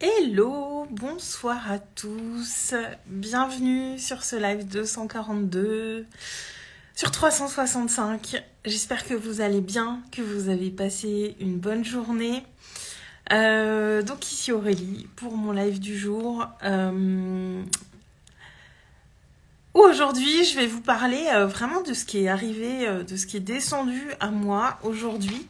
Hello, bonsoir à tous, bienvenue sur ce live 242 sur 365. J'espère que vous allez bien, que vous avez passé une bonne journée. Donc ici Aurélie pour mon live du jour. Aujourd'hui, je vais vous parler vraiment de ce qui est arrivé, de ce qui est descendu à moi aujourd'hui.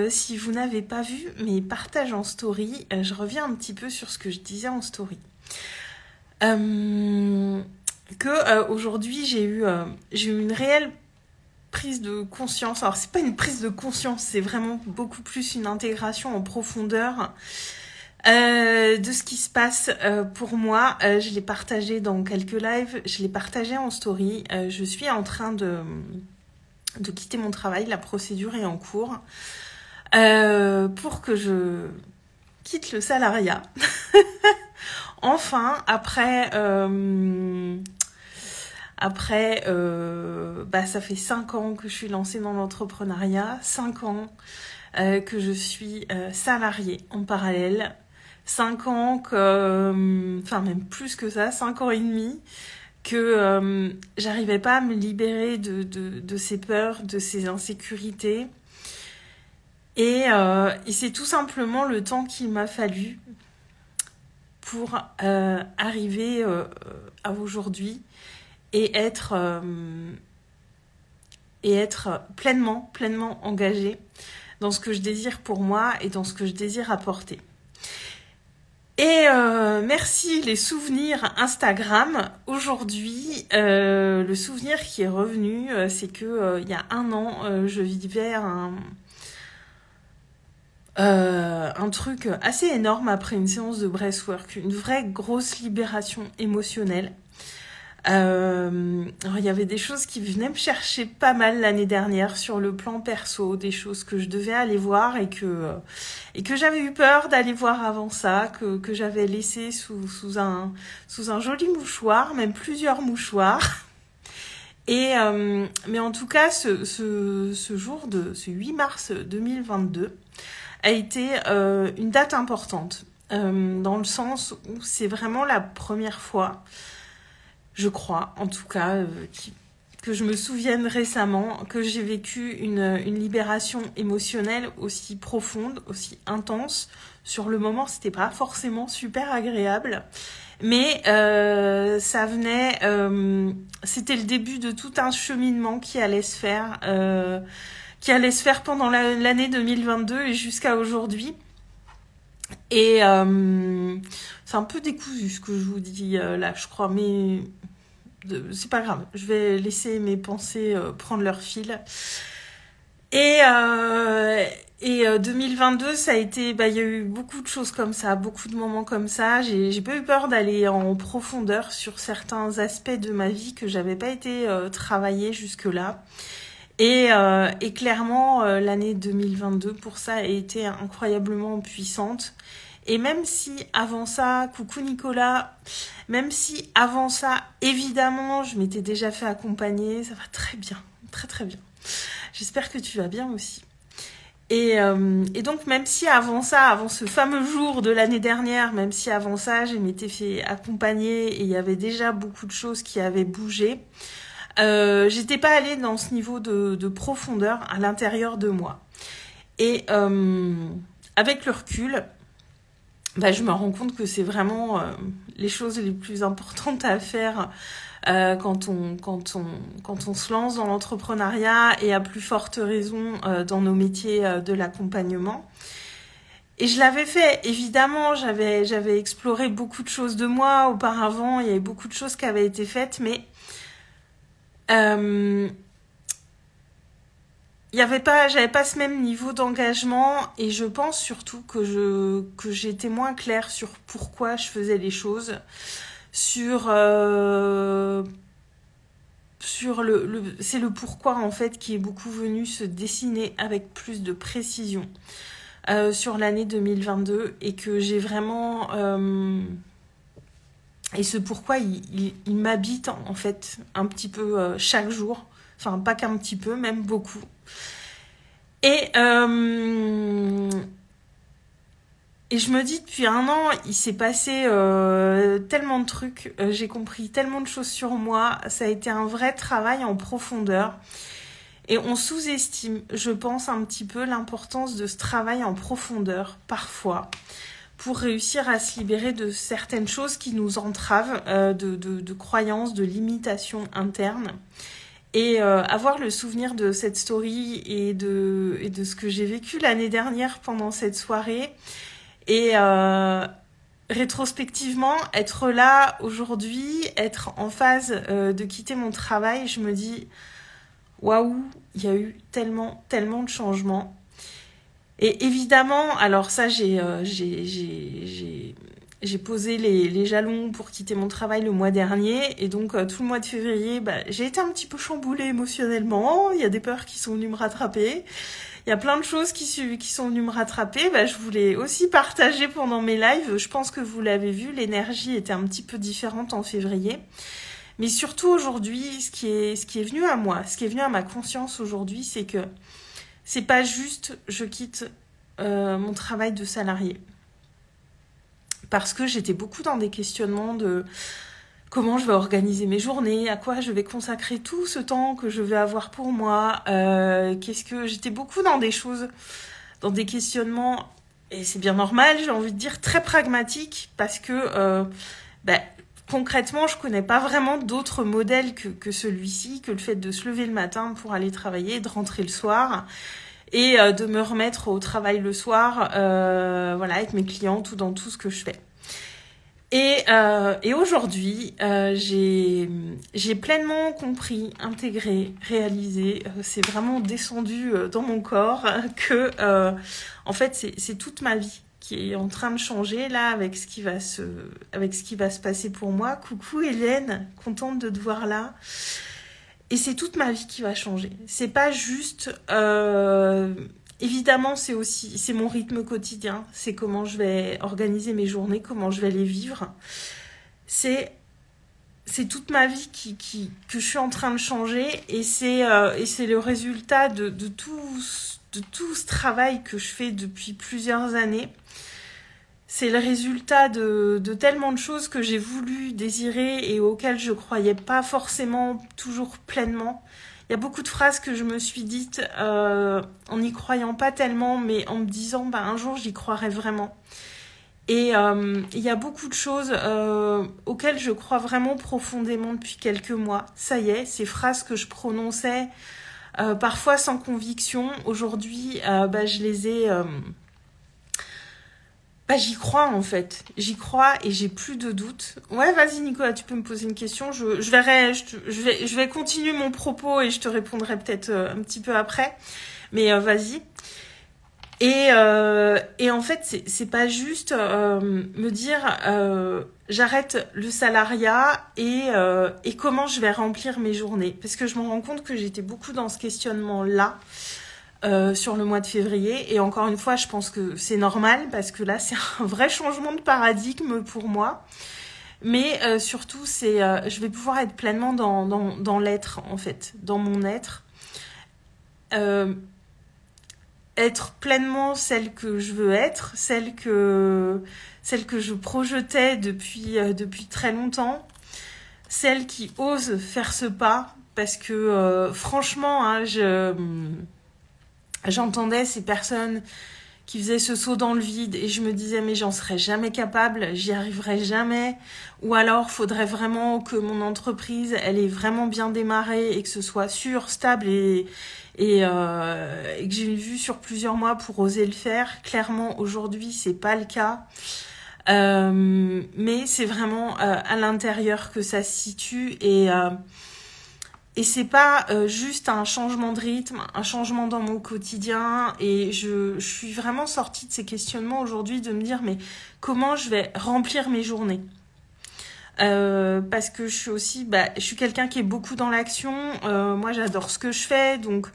Si vous n'avez pas vu mes partages en story, je reviens un petit peu sur ce que je disais en story. Aujourd'hui, j'ai eu une réelle prise de conscience. Alors, c'est pas une prise de conscience, c'est vraiment beaucoup plus une intégration en profondeur de ce qui se passe pour moi. Je l'ai partagé dans quelques lives, je l'ai partagé en story. Je suis en train de quitter mon travail, la procédure est en cours, pour que je quitte le salariat. Enfin, après, ça fait 5 ans que je suis lancée dans l'entrepreneuriat, 5 ans que je suis salariée en parallèle, 5 ans que, enfin même plus que ça, 5 ans et demi, que j'arrivais pas à me libérer de ces peurs, de ces insécurités. Et c'est tout simplement le temps qu'il m'a fallu pour arriver à aujourd'hui et être pleinement engagée dans ce que je désire pour moi et dans ce que je désire apporter. Et merci les souvenirs Instagram. Aujourd'hui, le souvenir qui est revenu, c'est que il y a 1 an, je vivais un truc assez énorme après une séance de breathwork, une vraie grosse libération émotionnelle. Alors, il y avait des choses qui venaient me chercher pas mal l'année dernière sur le plan perso, des choses que je devais aller voir et que j'avais eu peur d'aller voir avant ça, que j'avais laissé sous un joli mouchoir, même plusieurs mouchoirs. Et mais en tout cas, ce 8 mars 2022 a été une date importante, dans le sens où c'est vraiment la première fois, je crois, en tout cas, que je me souvienne récemment que j'ai vécu une libération émotionnelle aussi profonde, aussi intense. Sur le moment, c'était pas forcément super agréable, mais ça venait, c'était le début de tout un cheminement qui allait se faire pendant l'année 2022 et jusqu'à aujourd'hui. Et c'est un peu décousu ce que je vous dis là, je crois, mais c'est pas grave. Je vais laisser mes pensées prendre leur fil. Et 2022, ça a été, il y a eu beaucoup de choses comme ça, beaucoup de moments comme ça. J'ai pas eu peur d'aller en profondeur sur certains aspects de ma vie que j'avais pas été travailler jusque-là. Et clairement, l'année 2022, pour ça, a été incroyablement puissante. Et même si avant ça, coucou Nicolas, même si avant ça, évidemment, je m'étais déjà fait accompagner, ça va très bien, très bien. J'espère que tu vas bien aussi. Et donc, même si avant ça, avant ce fameux jour de l'année dernière, même si avant ça, je m'étais fait accompagner et il y avait déjà beaucoup de choses qui avaient bougé, j'étais pas allée dans ce niveau de profondeur à l'intérieur de moi. Et avec le recul, je me rends compte que c'est vraiment les choses les plus importantes à faire quand on se lance dans l'entrepreneuriat et à plus forte raison dans nos métiers de l'accompagnement. Et je l'avais fait, évidemment, j'avais exploré beaucoup de choses de moi auparavant, il y avait beaucoup de choses qui avaient été faites, mais j'avais pas ce même niveau d'engagement et je pense surtout que j'étais moins claire sur pourquoi je faisais les choses, sur c'est le pourquoi en fait qui est beaucoup venu se dessiner avec plus de précision sur l'année 2022 et que j'ai vraiment et ce pourquoi il m'habite en fait un petit peu chaque jour, enfin pas qu'un petit peu, même beaucoup. Et Et je me dis, depuis 1 an, il s'est passé tellement de trucs, j'ai compris tellement de choses sur moi, ça a été un vrai travail en profondeur. Et on sous-estime, je pense, un petit peu l'importance de ce travail en profondeur, parfois, pour réussir à se libérer de certaines choses qui nous entravent, de croyances, de limitations internes. Et avoir le souvenir de cette story et de ce que j'ai vécu l'année dernière pendant cette soirée. Et rétrospectivement, être là aujourd'hui, être en phase de quitter mon travail, je me dis, waouh, il y a eu tellement, tellement de changements. Et évidemment, alors ça, j'ai posé les jalons pour quitter mon travail le mois dernier. Et donc, tout le mois de février, j'ai été un petit peu chamboulée émotionnellement. Il y a des peurs qui sont venues me rattraper. Il y a plein de choses qui sont venues me rattraper. Je voulais aussi partager pendant mes lives. Je pense que vous l'avez vu, l'énergie était un petit peu différente en février. Mais surtout aujourd'hui, ce qui est venu à moi, ce qui est venu à ma conscience aujourd'hui, c'est que c'est pas juste je quitte mon travail de salarié. Parce que j'étais beaucoup dans des questionnements de comment je vais organiser mes journées, à quoi je vais consacrer tout ce temps que je vais avoir pour moi. J'étais beaucoup dans des choses, dans des questionnements, et c'est bien normal, j'ai envie de dire très pragmatiques, parce que concrètement, je connais pas vraiment d'autres modèles que celui-ci, que le fait de se lever le matin pour aller travailler, de rentrer le soir et de me remettre au travail le soir, avec mes clients, dans tout ce que je fais. Et aujourd'hui, j'ai pleinement compris, intégré, réalisé, c'est vraiment descendu dans mon corps que, en fait, c'est toute ma vie qui est en train de changer là avec ce qui va se passer pour moi. Coucou Hélène, contente de te voir là. Et c'est toute ma vie qui va changer. C'est pas juste évidemment, c'est mon rythme quotidien, c'est comment je vais organiser mes journées, comment je vais les vivre. C'est toute ma vie que je suis en train de changer, et c'est le résultat de tout ce travail que je fais depuis plusieurs années. C'est le résultat de tellement de choses que j'ai voulu désirer et auxquelles je croyais pas forcément toujours pleinement. Il y a beaucoup de phrases que je me suis dites en n'y croyant pas tellement, mais en me disant un jour j'y croirai vraiment. Et il y a beaucoup de choses auxquelles je crois vraiment profondément depuis quelques mois. Ça y est, ces phrases que je prononçais parfois sans conviction, aujourd'hui je les ai... j'y crois en fait, j'y crois et j'ai plus de doute. Ouais, vas-y Nicolas, tu peux me poser une question. Je vais continuer mon propos et je te répondrai peut-être un petit peu après. Mais vas-y. Et en fait, c'est pas juste me dire j'arrête le salariat et comment je vais remplir mes journées. Parce que je me rends compte que j'étais beaucoup dans ce questionnement-là. Sur le mois de février, et encore une fois je pense que c'est normal parce que là c'est un vrai changement de paradigme pour moi, mais surtout je vais pouvoir être pleinement dans l'être en fait, dans mon être, être pleinement celle que je veux être, celle que je projetais depuis très longtemps, celle qui ose faire ce pas, parce que franchement j'entendais ces personnes qui faisaient ce saut dans le vide et je me disais mais j'en serais jamais capable, j'y arriverai jamais, ou alors faudrait vraiment que mon entreprise elle ait vraiment bien démarré et que ce soit sûr, stable et que j'ai une vue sur plusieurs mois pour oser le faire. Clairement aujourd'hui c'est pas le cas, mais c'est vraiment à l'intérieur que ça se situe, et c'est pas juste un changement de rythme, un changement dans mon quotidien. Et je suis vraiment sortie de ces questionnements aujourd'hui, de me dire mais comment je vais remplir mes journées, parce que je suis aussi je suis quelqu'un qui est beaucoup dans l'action. Moi j'adore ce que je fais, donc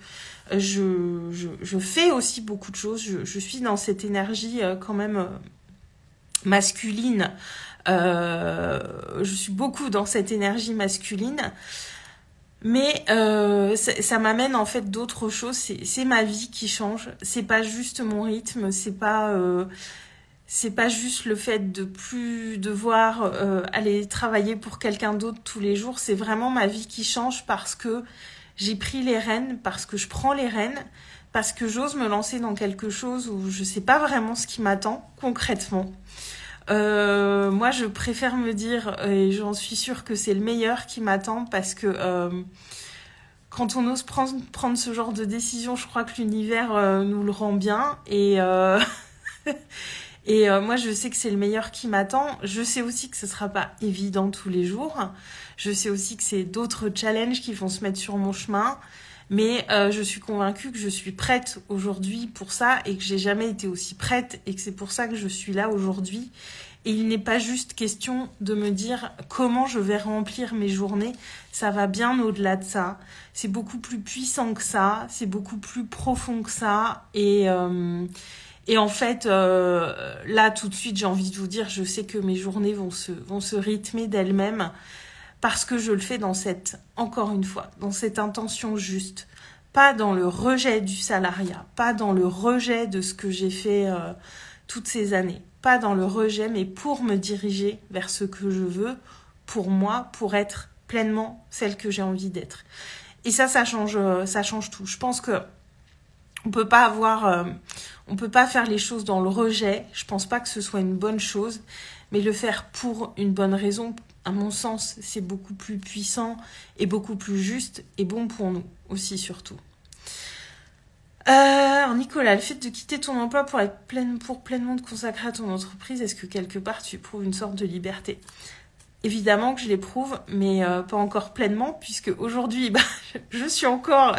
je fais aussi beaucoup de choses. Je suis dans cette énergie quand même masculine. Je suis beaucoup dans cette énergie masculine. Mais ça m'amène en fait d'autres choses. C'est ma vie qui change. C'est pas juste mon rythme. C'est pas c'est pas juste le fait de plus devoir aller travailler pour quelqu'un d'autre tous les jours, c'est vraiment ma vie qui change parce que j'ai pris les rênes, parce que je prends les rênes, parce que j'ose me lancer dans quelque chose où je sais pas vraiment ce qui m'attend concrètement. Moi, je préfère me dire, et j'en suis sûre que c'est le meilleur qui m'attend parce que quand on ose prendre ce genre de décision, je crois que l'univers nous le rend bien. Et moi, je sais que c'est le meilleur qui m'attend. Je sais aussi que ce sera pas évident tous les jours. Je sais aussi que c'est d'autres challenges qui vont se mettre sur mon chemin. Mais je suis convaincue que je suis prête aujourd'hui pour ça et que j'ai jamais été aussi prête et que c'est pour ça que je suis là aujourd'hui. Et il n'est pas juste question de me dire comment je vais remplir mes journées. Ça va bien au-delà de ça. C'est beaucoup plus puissant que ça. C'est beaucoup plus profond que ça. Et en fait, là, tout de suite, j'ai envie de vous dire, je sais que mes journées vont se rythmer d'elles-mêmes parce que je le fais encore une fois, dans cette intention juste. Pas dans le rejet du salariat, pas dans le rejet de ce que j'ai fait toutes ces années. Pas dans le rejet, mais pour me diriger vers ce que je veux, pour moi, pour être pleinement celle que j'ai envie d'être. Et ça change tout. Je pense que on peut pas faire les choses dans le rejet. Je pense pas que ce soit une bonne chose, mais le faire pour une bonne raison, à mon sens, c'est beaucoup plus puissant et beaucoup plus juste et bon pour nous aussi surtout. Alors Nicolas, le fait de quitter ton emploi pour pleinement te consacrer à ton entreprise, est-ce que quelque part tu éprouves une sorte de liberté ? Évidemment que je l'éprouve, mais pas encore pleinement, puisque aujourd'hui, je suis encore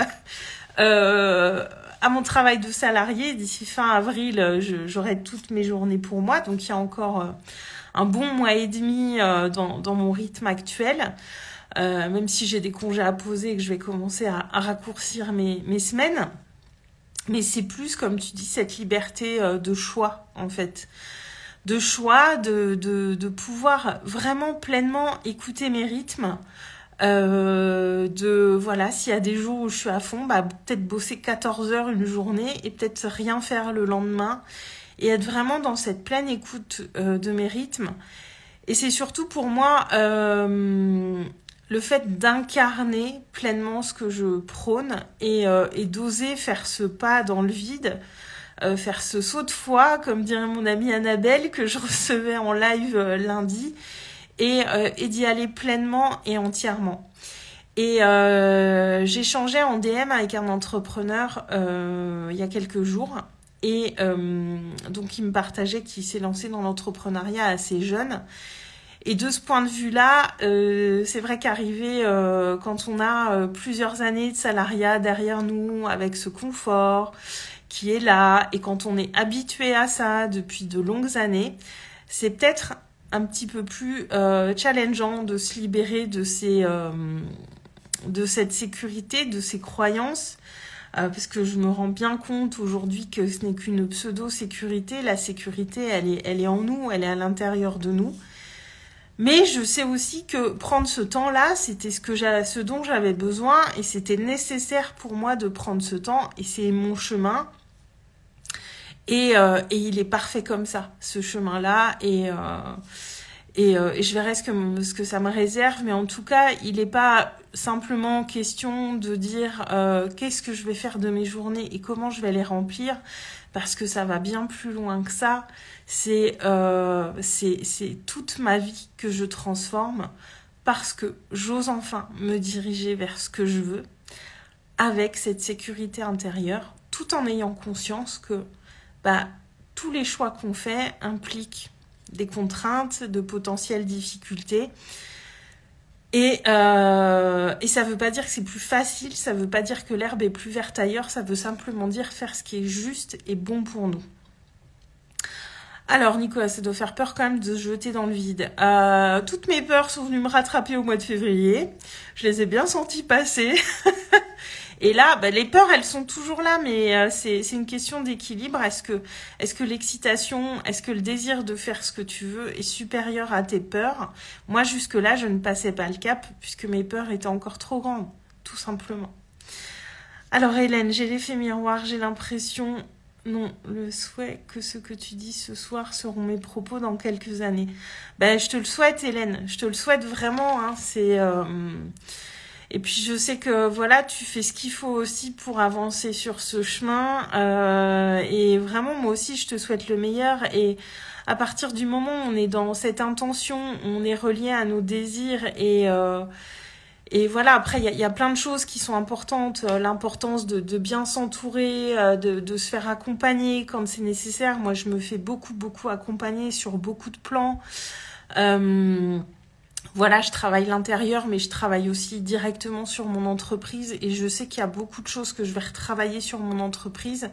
à mon travail de salarié. D'ici fin avril, j'aurai toutes mes journées pour moi, donc il y a encore un bon mois et demi dans mon rythme actuel. Même si j'ai des congés à poser et que je vais commencer à raccourcir mes semaines. Mais c'est plus, comme tu dis, cette liberté de choix, en fait. De choix, de pouvoir vraiment pleinement écouter mes rythmes. Voilà, s'il y a des jours où je suis à fond, peut-être bosser 14 heures une journée et peut-être rien faire le lendemain. Et être vraiment dans cette pleine écoute de mes rythmes. Et c'est surtout pour moi le fait d'incarner pleinement ce que je prône et d'oser faire ce pas dans le vide, faire ce saut de foi, comme dirait mon amie Annabelle, que je recevais en live lundi, et d'y aller pleinement et entièrement. Et j'ai changé en DM avec un entrepreneur il y a quelques jours, et donc il me partageait qu'il s'est lancé dans l'entrepreneuriat assez jeune. Et de ce point de vue-là, c'est vrai qu'arriver quand on a plusieurs années de salariat derrière nous, avec ce confort qui est là, et quand on est habitué à ça depuis de longues années, c'est peut-être un petit peu plus challengeant de se libérer de cette sécurité, de ces croyances, parce que je me rends bien compte aujourd'hui que ce n'est qu'une pseudo-sécurité. La sécurité, elle est en nous, elle est à l'intérieur de nous. Mais je sais aussi que prendre ce temps-là, c'était ce dont j'avais besoin et c'était nécessaire pour moi de prendre ce temps et c'est mon chemin. Et il est parfait comme ça, ce chemin-là. Et je verrai ce que ça me réserve. Mais en tout cas, il n'est pas simplement question de dire qu'est-ce que je vais faire de mes journées et comment je vais les remplir. Parce que ça va bien plus loin que ça. C'est toute ma vie que je transforme parce que j'ose enfin me diriger vers ce que je veux avec cette sécurité intérieure, tout en ayant conscience que tous les choix qu'on fait impliquent des contraintes, de potentielles difficultés. Et ça veut pas dire que c'est plus facile, ça veut pas dire que l'herbe est plus verte ailleurs, ça veut simplement dire faire ce qui est juste et bon pour nous. Alors Nicolas, ça doit faire peur quand même de se jeter dans le vide. Toutes mes peurs sont venues me rattraper au mois de février. Je les ai bien senties passer. Et là, les peurs, elles sont toujours là, mais c'est une question d'équilibre. Est-ce que l'excitation, est-ce que le désir de faire ce que tu veux est supérieur à tes peurs ? Moi, jusque-là, je ne passais pas le cap, puisque mes peurs étaient encore trop grandes, tout simplement. Alors Hélène, j'ai l'effet miroir, j'ai l'impression Non, le souhait que ce que tu dis ce soir seront mes propos dans quelques années. Ben, je te le souhaite, Hélène. Je te le souhaite vraiment. Hein. Et puis, je sais que voilà, tu fais ce qu'il faut aussi pour avancer sur ce chemin. Et vraiment, moi aussi, je te souhaite le meilleur. Et à partir du moment où on est dans cette intention, on est relié à nos désirs et voilà, après, il y a plein de choses qui sont importantes. L'importance de bien s'entourer, de se faire accompagner quand c'est nécessaire. Moi, je me fais beaucoup accompagner sur beaucoup de plans. Voilà, je travaille l'intérieur, mais je travaille aussi directement sur mon entreprise. Et je sais qu'il y a beaucoup de choses que je vais retravailler sur mon entreprise.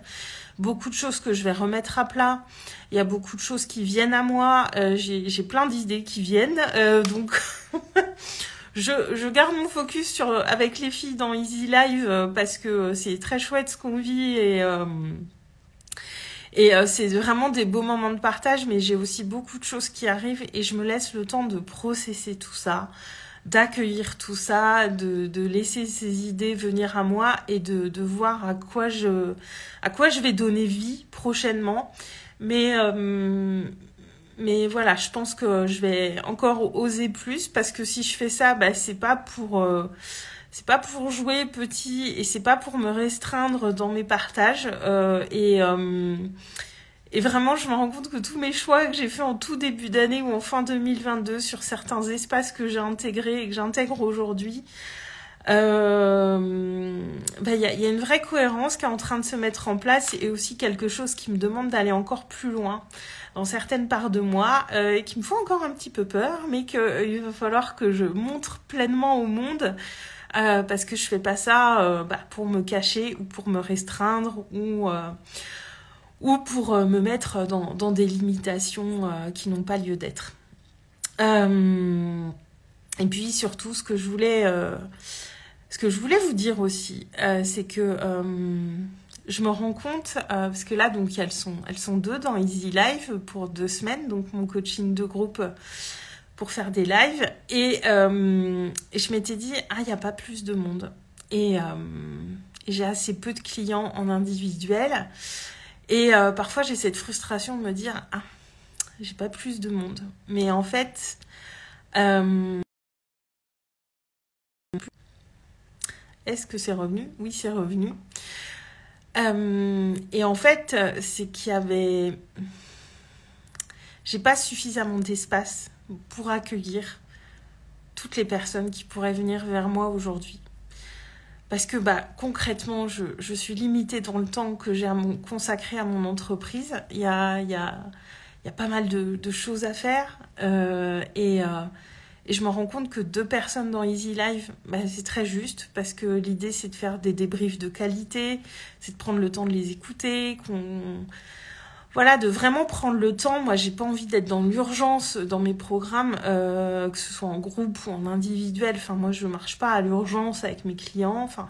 Beaucoup de choses que je vais remettre à plat. Il y a beaucoup de choses qui viennent à moi. J'ai plein d'idées qui viennent. Donc... Je garde mon focus avec les filles dans Easy Live parce que c'est très chouette ce qu'on vit et c'est vraiment des beaux moments de partage, mais j'ai aussi beaucoup de choses qui arrivent et je me laisse le temps de processer tout ça, d'accueillir tout ça, de laisser ces idées venir à moi et de voir à quoi je vais donner vie prochainement. Mais voilà, je pense que je vais encore oser plus parce que si je fais ça, bah, c'est pas pour jouer petit et c'est pas pour me restreindre dans mes partages. Et vraiment, je me rends compte que tous mes choix que j'ai fait en tout début d'année ou en fin 2022 sur certains espaces que j'ai intégrés et que j'intègre aujourd'hui, bah, y a une vraie cohérence qui est en train de se mettre en place et aussi quelque chose qui me demande d'aller encore plus loin dans certaines parts de moi qui me font encore un petit peu peur, mais qu'il va falloir que je montre pleinement au monde parce que je fais pas ça pour me cacher ou pour me restreindre ou pour me mettre dans des limitations qui n'ont pas lieu d'être. Et puis surtout, ce que je voulais vous dire aussi, c'est que je me rends compte, parce que là, donc, elles sont 2 dans Easy Live pour 2 semaines, donc mon coaching de groupe pour faire des lives. Et je m'étais dit, il n'y a pas plus de monde. Et j'ai assez peu de clients en individuel. Et parfois, j'ai cette frustration de me dire, j'ai pas plus de monde. Mais en fait... Est-ce que c'est revenu? Oui, c'est revenu. Et en fait, c'est qu'il y avait... J'ai pas suffisamment d'espace pour accueillir toutes les personnes qui pourraient venir vers moi aujourd'hui. Parce que concrètement, je suis limitée dans le temps que j'ai consacré à mon entreprise. Il y a pas mal de choses à faire. Et je me rends compte que 2 personnes dans Easy Live, c'est très juste parce que l'idée, c'est de faire des débriefs de qualité, c'est de prendre le temps de les écouter, voilà, de vraiment prendre le temps. Moi, j'ai pas envie d'être dans l'urgence dans mes programmes, que ce soit en groupe ou en individuel. Enfin, moi, je marche pas à l'urgence avec mes clients. Enfin,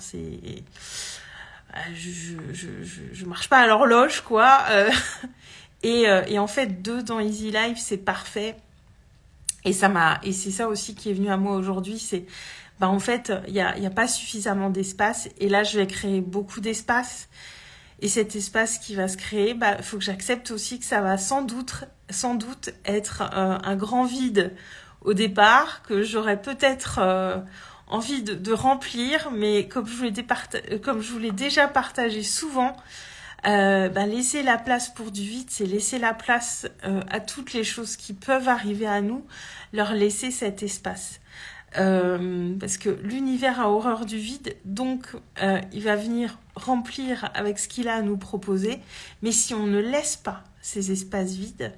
je marche pas à l'horloge, quoi. Et en fait, 2 dans Easy Live, c'est parfait. Et c'est ça aussi qui est venu à moi aujourd'hui, c'est en fait, il y a pas suffisamment d'espace et là je vais créer beaucoup d'espace. Et cet espace qui va se créer, faut que j'accepte aussi que ça va sans doute être un grand vide au départ, que j'aurais peut-être envie de remplir, mais comme je vous l'ai déjà partagé souvent, laisser la place pour du vide, c'est laisser la place à toutes les choses qui peuvent arriver à nous, leur laisser cet espace. Parce que l'univers a horreur du vide, donc il va venir remplir avec ce qu'il a à nous proposer. Mais si on ne laisse pas ces espaces vides,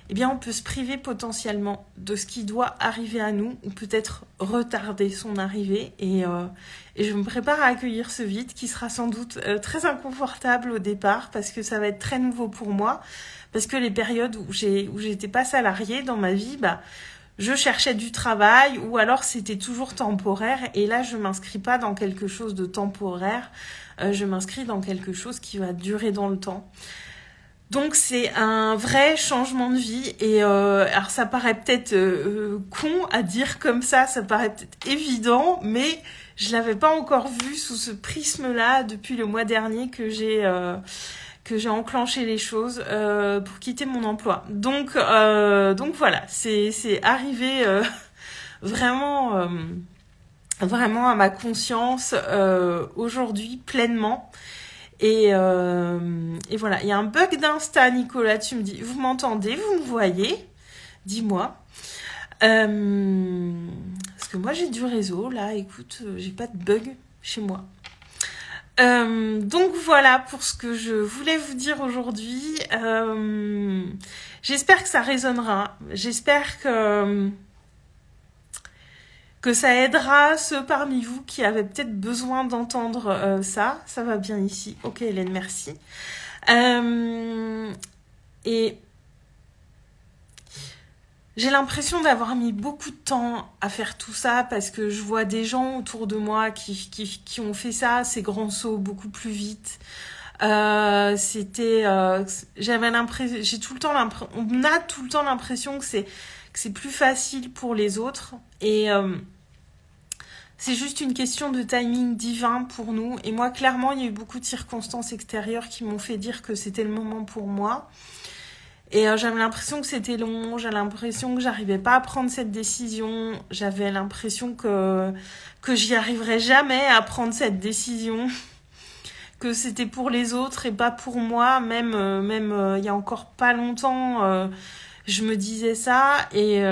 eh bien on peut se priver potentiellement de ce qui doit arriver à nous, ou peut-être retarder son arrivée. Et je me prépare à accueillir ce vide qui sera sans doute très inconfortable au départ, parce que ça va être très nouveau pour moi, parce que les périodes où j'étais pas salariée dans ma vie, je cherchais du travail ou alors c'était toujours temporaire, et là je m'inscris pas dans quelque chose de temporaire, je m'inscris dans quelque chose qui va durer dans le temps. Donc c'est un vrai changement de vie et alors ça paraît peut-être con à dire comme ça paraît peut-être évident, mais je l'avais pas encore vu sous ce prisme-là depuis le mois dernier que que j'ai enclenché les choses pour quitter mon emploi. Donc voilà, c'est arrivé vraiment vraiment à ma conscience aujourd'hui pleinement. Et voilà, il y a un bug d'Insta, Nicolas, tu me dis, vous m'entendez, vous me voyez? Dis-moi. Parce que moi j'ai du réseau, là, écoute, j'ai pas de bug chez moi. Donc voilà pour ce que je voulais vous dire aujourd'hui. J'espère que ça résonnera. J'espère que ça aidera ceux parmi vous qui avaient peut-être besoin d'entendre ça. Ça va bien ici. Ok Hélène, merci. Et j'ai l'impression d'avoir mis beaucoup de temps à faire tout ça parce que je vois des gens autour de moi qui ont fait ça, ces grands sauts beaucoup plus vite. J'avais l'impression, on a tout le temps l'impression que c'est plus facile pour les autres et c'est juste une question de timing divin pour nous. Et moi, clairement, il y a eu beaucoup de circonstances extérieures qui m'ont fait dire que c'était le moment pour moi. Et j'avais l'impression que c'était long, j'avais l'impression que j'arrivais pas à prendre cette décision, j'avais l'impression que j'y arriverais jamais à prendre cette décision, que c'était pour les autres et pas pour moi, même il y a encore pas longtemps, je me disais ça et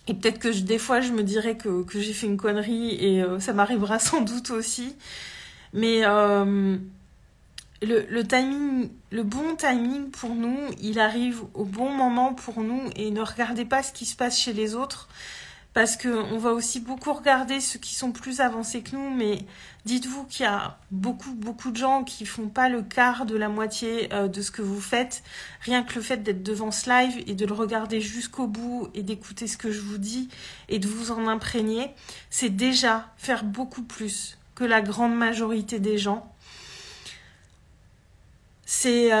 peut-être que des fois je me dirais que j'ai fait une connerie et ça m'arrivera sans doute aussi, mais le timing, le bon timing pour nous, il arrive au bon moment pour nous et ne regardez pas ce qui se passe chez les autres parce qu'on va aussi beaucoup regarder ceux qui sont plus avancés que nous, mais dites-vous qu'il y a beaucoup de gens qui font pas le quart de la moitié de ce que vous faites. Rien que le fait d'être devant ce live et de le regarder jusqu'au bout et d'écouter ce que je vous dis et de vous en imprégner, c'est déjà faire beaucoup plus que la grande majorité des gens. C'est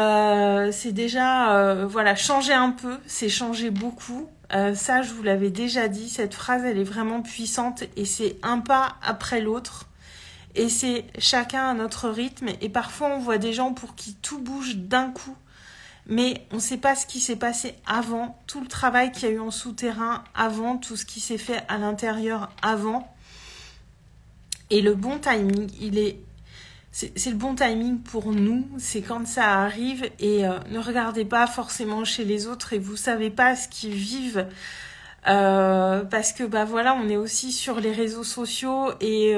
déjà voilà, changer un peu, c'est changer beaucoup. Ça, je vous l'avais déjà dit, cette phrase, elle est vraiment puissante et c'est un pas après l'autre. Et c'est chacun à notre rythme. Et parfois, on voit des gens pour qui tout bouge d'un coup. Mais on ne sait pas ce qui s'est passé avant, tout le travail qu'il y a eu en souterrain avant, tout ce qui s'est fait à l'intérieur avant. Et le bon timing, c'est le bon timing pour nous, c'est quand ça arrive et ne regardez pas forcément chez les autres et vous savez pas ce qu'ils vivent parce que bah voilà, on est aussi sur les réseaux sociaux et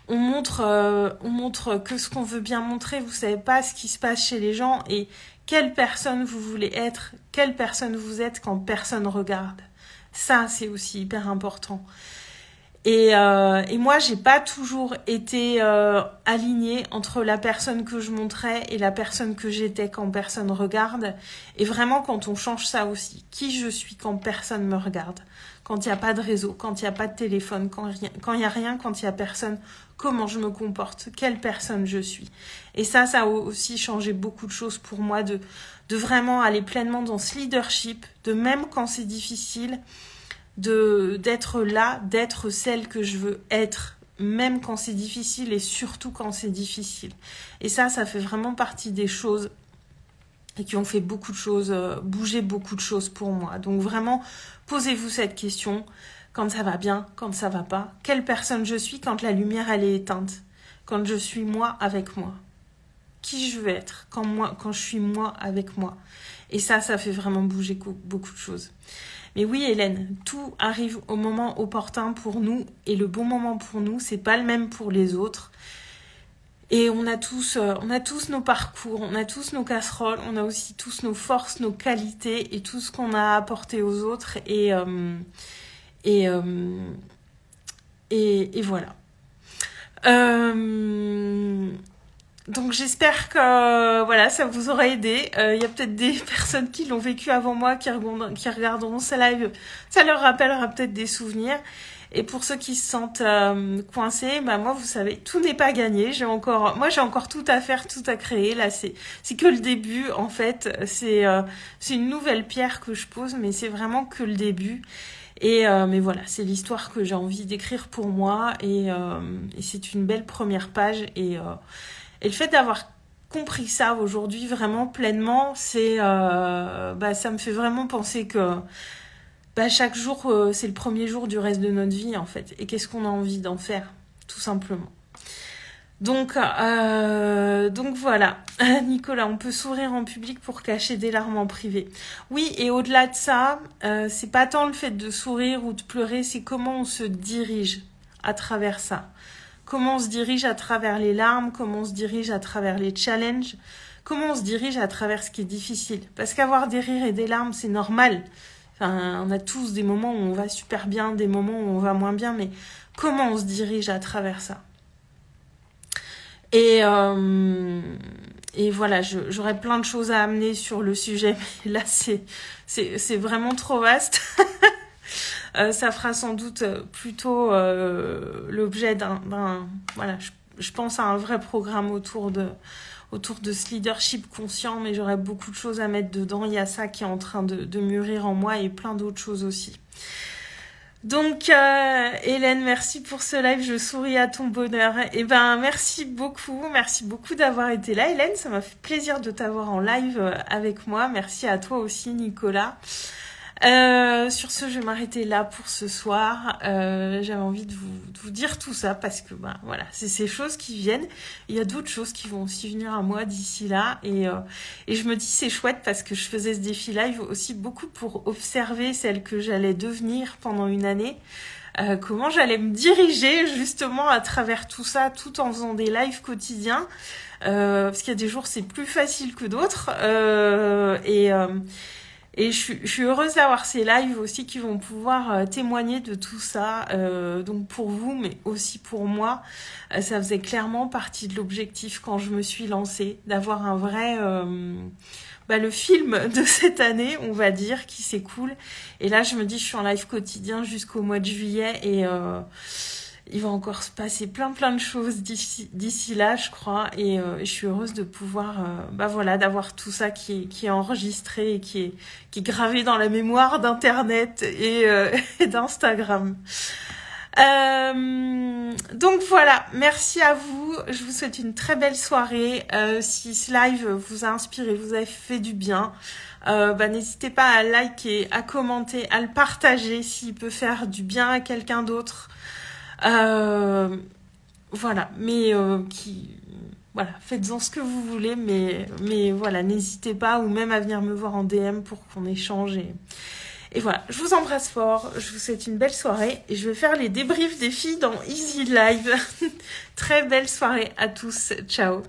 on montre que ce qu'on veut bien montrer, vous savez pas ce qui se passe chez les gens et quelle personne vous voulez être, quelle personne vous êtes quand personne regarde. Ça, c'est aussi hyper important. Et moi, j'ai pas toujours été alignée entre la personne que je montrais et la personne que j'étais quand personne regarde. Et vraiment, quand on change ça aussi, qui je suis quand personne me regarde, quand il n'y a pas de réseau, quand il n'y a pas de téléphone, quand il n'y a rien, quand il n'y a personne, comment je me comporte, quelle personne je suis. Et ça a aussi changé beaucoup de choses pour moi, de vraiment aller pleinement dans ce leadership, de même quand c'est difficile, d'être là, d'être celle que je veux être, même quand c'est difficile et surtout quand c'est difficile. Et ça fait vraiment partie des choses et qui ont fait beaucoup de choses, bouger beaucoup de choses pour moi. Donc vraiment, posez-vous cette question, quand ça va bien, quand ça va pas, quelle personne je suis quand la lumière elle est éteinte, quand je suis moi avec moi, qui je veux être quand je suis moi avec moi. Et ça fait vraiment bouger beaucoup de choses. Mais oui, Hélène, tout arrive au moment opportun pour nous et le bon moment pour nous, c'est pas le même pour les autres. Et on a tous nos parcours, on a tous nos casseroles, on a aussi tous nos forces, nos qualités et tout ce qu'on a apporté aux autres. Et voilà. Donc j'espère que voilà, ça vous aura aidé. Y a peut-être des personnes qui l'ont vécu avant moi, qui regarderont ce live. Ça leur rappellera peut-être des souvenirs. Et pour ceux qui se sentent coincés, moi vous savez, tout n'est pas gagné. J'ai encore tout à faire, tout à créer. Là c'est que le début en fait. C'est une nouvelle pierre que je pose, mais c'est vraiment que le début. Mais voilà, c'est l'histoire que j'ai envie d'écrire pour moi et c'est une belle première page et le fait d'avoir compris ça aujourd'hui vraiment pleinement. C'est, ça me fait vraiment penser que chaque jour, c'est le premier jour du reste de notre vie, en fait. Et qu'est-ce qu'on a envie d'en faire, tout simplement. Donc voilà, Nicolas, on peut sourire en public pour cacher des larmes en privé. Oui, et au-delà de ça, c'est pas tant le fait de sourire ou de pleurer, c'est comment on se dirige à travers ça. Comment on se dirige à travers les larmes, comment on se dirige à travers les challenges, comment on se dirige à travers ce qui est difficile. Parce qu'avoir des rires et des larmes, c'est normal. Enfin, on a tous des moments où on va super bien, des moments où on va moins bien, mais comment on se dirige à travers ça? Et voilà, j'aurais plein de choses à amener sur le sujet, mais là, c'est vraiment trop vaste. Ça fera sans doute plutôt l'objet voilà, je pense à un vrai programme autour de ce leadership conscient, mais j'aurais beaucoup de choses à mettre dedans. Il y a ça qui est en train de mûrir en moi et plein d'autres choses aussi. Donc, Hélène, merci pour ce live, je souris à ton bonheur. Et merci beaucoup d'avoir été là, Hélène, ça m'a fait plaisir de t'avoir en live avec moi. Merci à toi aussi, Nicolas. Sur ce, je vais m'arrêter là pour ce soir. J'avais envie de vous dire tout ça parce que voilà, c'est ces choses qui viennent. Il y a d'autres choses qui vont aussi venir à moi d'ici là et je me dis c'est chouette parce que je faisais ce défi live aussi beaucoup pour observer celle que j'allais devenir pendant une année. Comment j'allais me diriger justement à travers tout ça, tout en faisant des lives quotidiens. Parce qu'il y a des jours c'est plus facile que d'autres et je suis heureuse d'avoir ces lives aussi qui vont pouvoir témoigner de tout ça, donc pour vous, mais aussi pour moi. Ça faisait clairement partie de l'objectif quand je me suis lancée, d'avoir un vrai... le film de cette année, on va dire, qui s'écoule. Et là, je me dis, je suis en live quotidien jusqu'au mois de juillet et... il va encore se passer plein de choses d'ici là, je crois, et je suis heureuse de pouvoir, d'avoir tout ça qui est enregistré et qui est gravé dans la mémoire d'Internet et d'Instagram. Donc voilà, merci à vous, je vous souhaite une très belle soirée. Si ce live vous a inspiré, vous a fait du bien, n'hésitez pas à liker, à commenter, à le partager s'il peut faire du bien à quelqu'un d'autre. Voilà, mais faites-en ce que vous voulez, mais voilà, n'hésitez pas ou même à venir me voir en DM pour qu'on échange et voilà, je vous embrasse fort, je vous souhaite une belle soirée et je vais faire les débriefs des filles dans Easy Live. Très belle soirée à tous, ciao.